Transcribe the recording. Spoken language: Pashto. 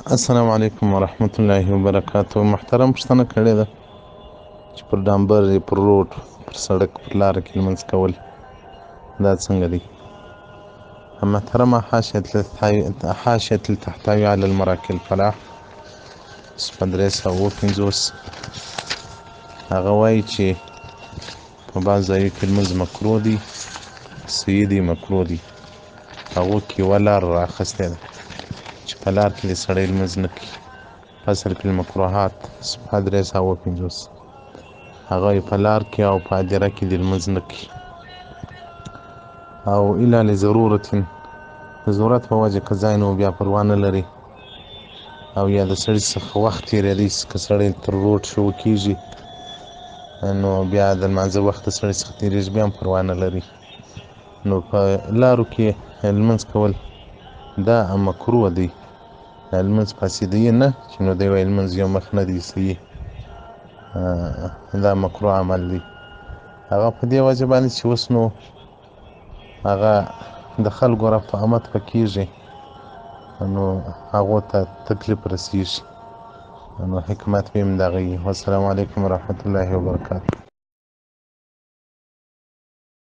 السلام علیکم ورحمة الله وبرکاته. محترم پوښتنه کړې ده چې پر ډامبر پر روډ پر سړک پر لاره کې لمونځ کول دا څنګه دی؟ محترمه حاشیة التحتوي على المراکل الفلاح صفحه 355 هغه وایي چې په بعض ځایو کې لمونځ مکروه دی، صحیح دی، مکروه دی. هغو کې یوه لار رااخیستې ده چې په لار کې دې سړی لمونځ نه کوي. فصل فی المکروهات صفحه 350 هغه وایي په لار کې او په هدیره کې دې لمونځ نه کوي او الا لضرورت د ضرورت په وجه که ځای نو بیا پروا نه لري او یا د سړي څخه وخت تېرېدی که سړی تر روډ شروع کېږي نو بیا د لمانځه وخت د سړي څخه تېرېږي بیا هم پروا نه لري. نو په لارو کې لمونځ کول دا مکروه دی. لمونځ فاسدی نه چې نو دی وایي لمونځ یو مخ نه دی صحیح، دا مکروه عمل دی. هغه په دې وجه باندې چې اوس نو هغه د خلکو رفاهمت په کېږي نو هغو ته تکلیف رسېږي، نو حکمت به هم د هغه وي. والسلام علیکم ورحمة الله وبرکاته.